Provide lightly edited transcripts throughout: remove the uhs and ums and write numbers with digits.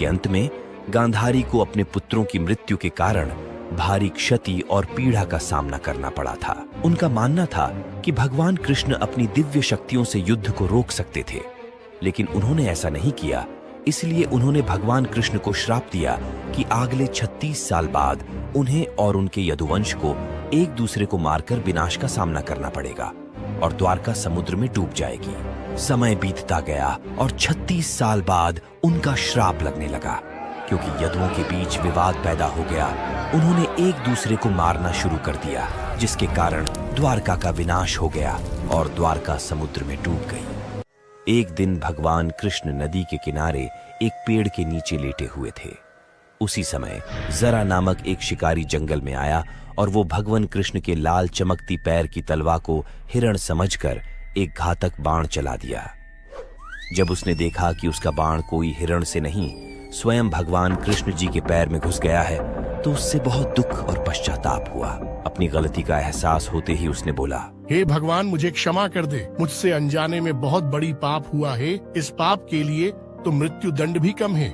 के अंत में गांधारी को अपने पुत्रों की मृत्यु के कारण भारी क्षति और पीड़ा का सामना करना पड़ा था। उनका मानना था कि भगवान कृष्ण अपनी दिव्य शक्तियों से युद्ध को रोक सकते थे, लेकिन उन्होंने ऐसा नहीं किया। इसलिए उन्होंने भगवान कृष्ण को श्राप दिया कि अगले 36 साल बाद उन्हें और उनके यदुवंश को एक दूसरे को मारकर विनाश का सामना करना पड़ेगा और द्वारका समुद्र में डूब जाएगी। समय बीतता गया और 36 साल बाद उनका श्राप लगने लगा। क्योंकि यदुओं के बीच विवाद पैदा हो गया, उन्होंने एक दूसरे को मारना शुरू कर दिया, जिसके कारण द्वारका का विनाश हो गया और द्वारका समुद्र में डूब गई। एक दिन भगवान कृष्ण नदी के किनारे एक पेड़ के नीचे लेटे हुए थे। उसी समय जरा नामक एक शिकारी जंगल में आया और वो भगवान कृष्ण के लाल चमकती पैर की तलवार को हिरण समझकर एक घातक बाण चला दिया। जब उसने देखा कि उसका बाण कोई हिरण से नहीं, स्वयं भगवान कृष्ण जी के पैर में घुस गया है, तो उससे बहुत दुख और पश्चाताप हुआ। अपनी गलती का एहसास होते ही उसने बोला, हे भगवान, मुझे क्षमा कर दे। मुझसे अनजाने में बहुत बड़ी पाप हुआ है। इस पाप के लिए तो मृत्यु दंड भी कम है।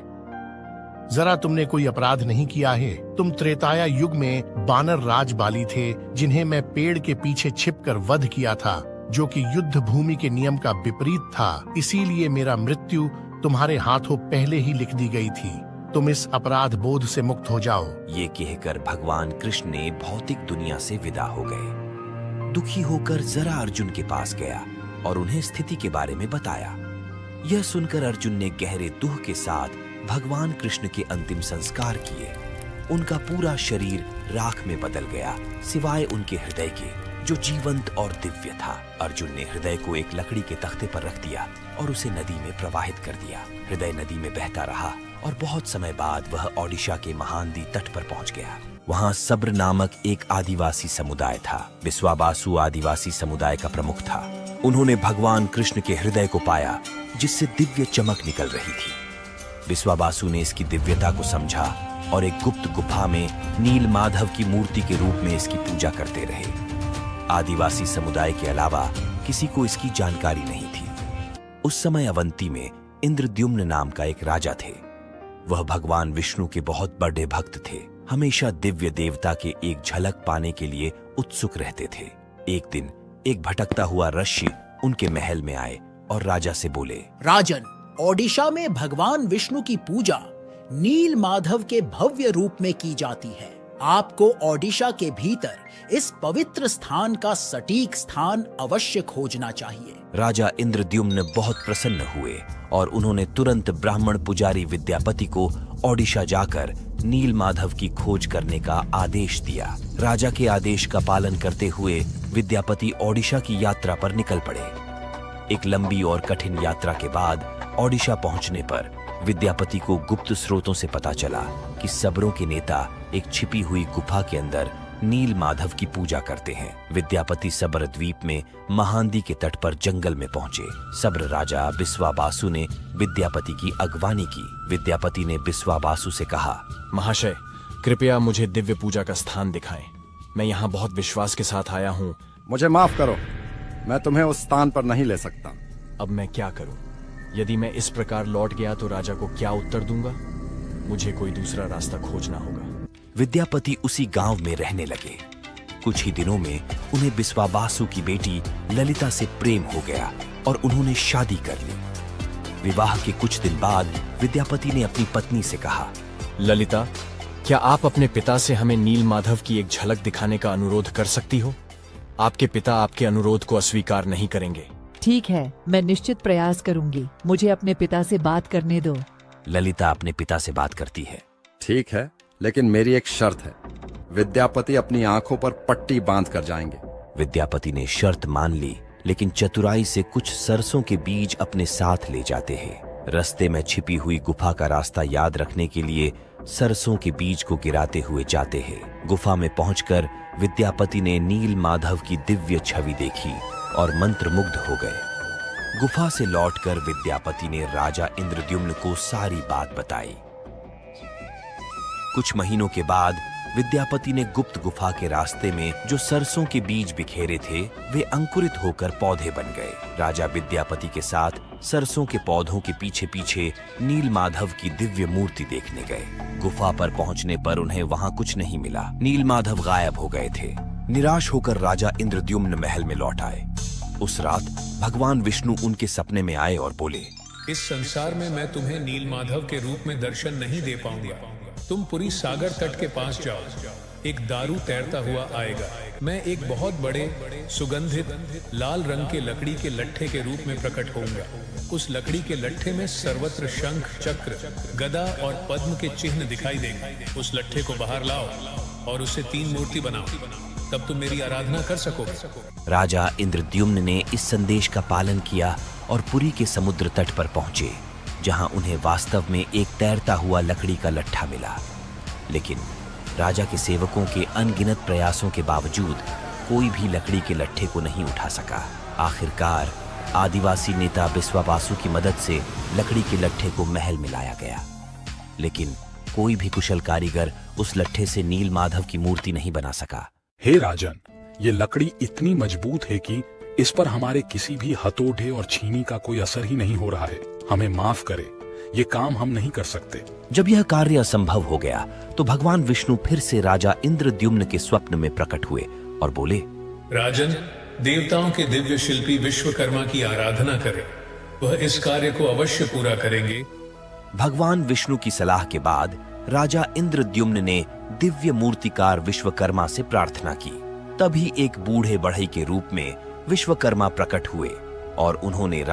जरा तुमने कोई अपराध नहीं किया है। तुम त्रेताया युग में बानर राज बाली थे, जिन्हें मैं पेड़ के पीछे छिपकर वध किया था, जो कि युद्ध भूमि के नियम का विपरीत था। इसीलिए मेरा मृत्यु तुम्हारे हाथों पहले ही लिख दी गई थी। तुम इस अपराध बोध से मुक्त हो जाओ। ये कहकर भगवान कृष्ण ने भौतिक दुनिया से विदा हो गए। दुखी होकर जरा अर्जुन के पास गया और उन्हें स्थिति के बारे में बताया। यह सुनकर अर्जुन ने गहरे दुख के साथ भगवान कृष्ण के अंतिम संस्कार किए। उनका पूरा शरीर राख में बदल गया, सिवाय उनके हृदय के, जो जीवंत और दिव्य था। अर्जुन ने हृदय को एक लकड़ी के तख्ते पर रख दिया और उसे नदी में प्रवाहित कर दिया। हृदय नदी में बहता रहा और बहुत समय बाद वह ओडिशा के महानदी तट पर पहुंच गया। वहां सब्र नामक एक आदिवासी समुदाय था। विश्वाबासु आदिवासी समुदाय का प्रमुख था। उन्होंने भगवान कृष्ण के हृदय को पाया, जिससे दिव्य चमक निकल रही थी। विश्वाबासु ने इसकी दिव्यता को समझा और एक गुप्त गुफा में नील माधव की मूर्ति के रूप में इसकी पूजा करते रहे। आदिवासी समुदाय के अलावा किसी को इसकी जानकारी नहीं थी। उस समय अवंती में इंद्रद्युम्न नाम का एक राजा थे। वह भगवान विष्णु के बहुत बड़े भक्त थे। हमेशा दिव्य देवता के एक झलक पाने के लिए उत्सुक रहते थे। एक दिन एक भटकता हुआ ऋषि उनके महल में आए और राजा से बोले, राजन, ओडिशा में भगवान विष्णु की पूजा नील माधव के भव्य रूप में की जाती है। आपको ओडिशा के भीतर इस पवित्र स्थान का सटीक स्थान अवश्य खोजना चाहिए। राजा इंद्रद्युम्न बहुत प्रसन्न हुए और उन्होंने तुरंत ब्राह्मण पुजारी विद्यापति को ओडिशा जाकर नील माधव की खोज करने का आदेश दिया। राजा के आदेश का पालन करते हुए विद्यापति ओडिशा की यात्रा पर निकल पड़े। एक लंबी और कठिन यात्रा के बाद ओडिशा पहुंचने पर विद्यापति को गुप्त स्रोतों से पता चला कि सब्रों के नेता एक छिपी हुई गुफा के अंदर नील माधव की पूजा करते हैं। विद्यापति सब्र द्वीप में महानदी के तट पर जंगल में पहुंचे। सब्र राजा विश्वाबासु ने विद्यापति की अगवानी की। विद्यापति ने विश्वाबासु से कहा, महाशय, कृपया मुझे दिव्य पूजा का स्थान दिखाएं। मैं यहाँ बहुत विश्वास के साथ आया हूँ। मुझे माफ करो, मैं तुम्हें उस स्थान पर नहीं ले सकता। अब मैं क्या करूं? यदि मैं इस प्रकार लौट गया तो राजा को क्या उत्तर दूंगा? मुझे कोई दूसरा रास्ता खोजना होगा। विद्यापति उसी गांव में रहने लगे। कुछ ही दिनों में उन्हें विश्वाबासु की बेटी ललिता से प्रेम हो गया और उन्होंने शादी कर ली। विवाह के कुछ दिन बाद विद्यापति ने अपनी पत्नी से कहा, ललिता, क्या आप अपने पिता से हमें नील माधव की एक झलक दिखाने का अनुरोध कर सकती हो? आपके पिता आपके अनुरोध को अस्वीकार नहीं करेंगे। ठीक है, मैं निश्चित प्रयास करूंगी। मुझे अपने पिता से बात करने दो। ललिता अपने पिता से बात करती है। ठीक है, लेकिन मेरी एक शर्त है। विद्यापति अपनी आंखों पर पट्टी बांध कर जाएंगे। विद्यापति ने शर्त मान ली, लेकिन चतुराई से कुछ सरसों के बीज अपने साथ ले जाते हैं। रास्ते में छिपी हुई गुफा का रास्ता याद रखने के लिए सरसों के बीज को गिराते हुए जाते हैं। गुफा में पहुंचकर विद्यापति ने नील माधव की दिव्य छवि देखी और मंत्रमुग्ध हो गए। गुफा से लौटकर विद्यापति ने राजा इंद्रद्युम्न को सारी बात बताई। कुछ महीनों के बाद विद्यापति ने गुप्त गुफा के रास्ते में जो सरसों के बीज बिखेरे थे, वे अंकुरित होकर पौधे बन गए। राजा विद्यापति के साथ सरसों के पौधों के पीछे पीछे नील माधव की दिव्य मूर्ति देखने गए। गुफा पर पहुंचने पर उन्हें वहां कुछ नहीं मिला। नील माधव गायब हो गए थे। निराश होकर राजा इंद्रद्युम्न महल में लौट आए। उस रात भगवान विष्णु उनके सपने में आए और बोले, इस संसार में मैं तुम्हें नील माधव के रूप में दर्शन नहीं दे पाऊंगा। तुम पुरी सागर तट के पास जाओ, एक दारू तैरता हुआ आएगा। मैं एक बहुत बड़े सुगंधित लाल रंग के लकड़ी के लट्ठे के रूप में प्रकट होऊंगा। उस लकड़ी के लट्ठे में सर्वत्र शंख, चक्र, गदा और पद्म के चिन्ह दिखाई देंगे। उस लट्ठे को बाहर लाओ और उससे 3 मूर्ति बनाओ, तब तुम मेरी आराधना कर सकोगे। राजा इंद्रद्युम्न ने इस संदेश का पालन किया और पुरी के समुद्र तट पर पहुंचे, जहां उन्हें वास्तव में एक तैरता हुआ लकड़ी का लट्ठा मिला। लेकिन राजा के सेवकों के अनगिनत प्रयासों के बावजूद कोई भी लकड़ी के लट्ठे को नहीं उठा सका। आखिरकार आदिवासी नेता बिस्वाबासु की मदद से लकड़ी के लट्ठे को महल में लाया गया, लेकिन कोई भी कुशल कारीगर उस लट्ठे से नील माधव की मूर्ति नहीं बना सका। हे राजन, ये लकड़ी इतनी मजबूत है कि इस पर हमारे किसी भी हथौड़े और छीनी का कोई असर ही नहीं हो रहा है। हमें माफ करें, ये काम हम नहीं कर सकते। जब यह कार्य असंभव हो गया तो भगवान विष्णु फिर से राजा इंद्रद्युम्न के स्वप्न में प्रकट हुए और बोले, राजन, देवताओं के दिव्य शिल्पी विश्वकर्मा की आराधना करें, वह इस कार्य को अवश्य पूरा करेंगे। भगवान विष्णु की सलाह के बाद राजा इंद्रद्युम्न ने दिव्य मूर्तिकार विश्वकर्मा से प्रार्थना की। तभी एक बूढ़े बढ़ई के रूप में विश्वकर्मा प्रकट हुए और उन्होंने